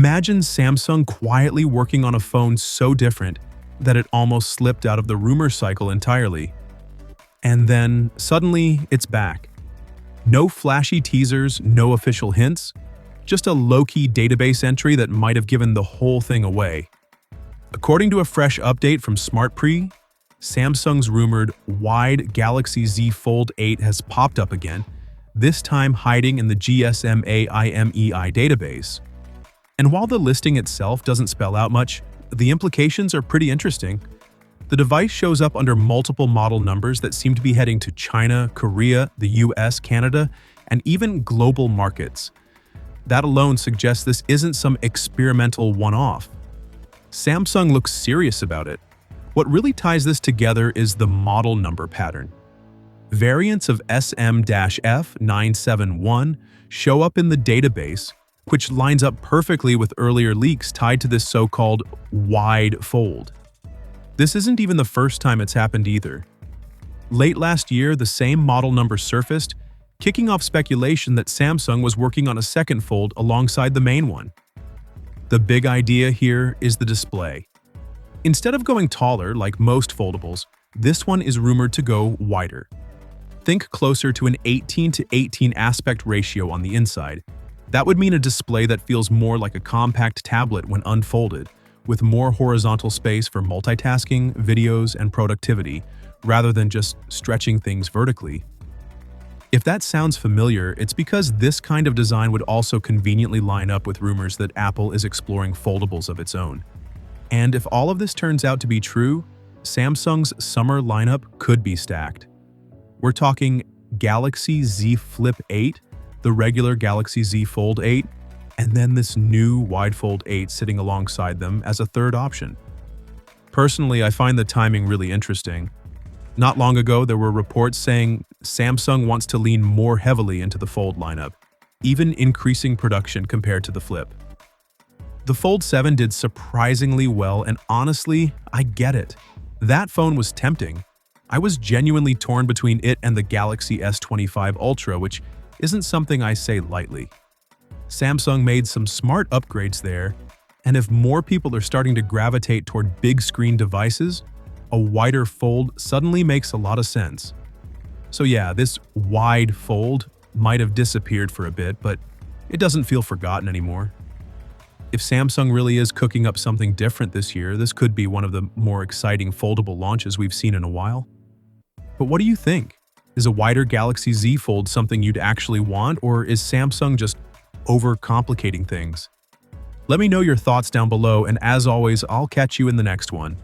Imagine Samsung quietly working on a phone so different that it almost slipped out of the rumor cycle entirely. And then, suddenly, it's back. No flashy teasers, no official hints, just a low-key database entry that might have given the whole thing away. According to a fresh update from SmartPre, Samsung's rumored wide Galaxy Z Fold 8 has popped up again, this time hiding in the GSMA IMEI database. And while the listing itself doesn't spell out much, the implications are pretty interesting. The device shows up under multiple model numbers that seem to be heading to China, Korea, the US, Canada, and even global markets. That alone suggests this isn't some experimental one-off. Samsung looks serious about it. What really ties this together is the model number pattern. Variants of SM-F971 show up in the database, which lines up perfectly with earlier leaks tied to this so-called wide fold. This isn't even the first time it's happened either. Late last year, the same model number surfaced, kicking off speculation that Samsung was working on a second fold alongside the main one. The big idea here is the display. Instead of going taller like most foldables, this one is rumored to go wider. Think closer to an 18:18 aspect ratio on the inside. That would mean a display that feels more like a compact tablet when unfolded, with more horizontal space for multitasking, videos, and productivity, rather than just stretching things vertically. If that sounds familiar, it's because this kind of design would also conveniently line up with rumors that Apple is exploring foldables of its own. And if all of this turns out to be true, Samsung's summer lineup could be stacked. We're talking Galaxy Z Flip 8, the regular Galaxy Z Fold 8, and then this new wide Fold 8 sitting alongside them as a third option. Personally, I find the timing really interesting. Not long ago, there were reports saying Samsung wants to lean more heavily into the Fold lineup, even increasing production compared to the Flip. The Fold 7 did surprisingly well, and honestly, I get it. That phone was tempting. I was genuinely torn between it and the Galaxy S25 Ultra, which isn't something I say lightly. Samsung made some smart upgrades there, and if more people are starting to gravitate toward big screen devices, a wider fold suddenly makes a lot of sense. So yeah, this wide fold might have disappeared for a bit, but it doesn't feel forgotten anymore. If Samsung really is cooking up something different this year, this could be one of the more exciting foldable launches we've seen in a while. But what do you think? Is a wider Galaxy Z Fold something you'd actually want, or is Samsung just overcomplicating things? Let me know your thoughts down below, and as always, I'll catch you in the next one.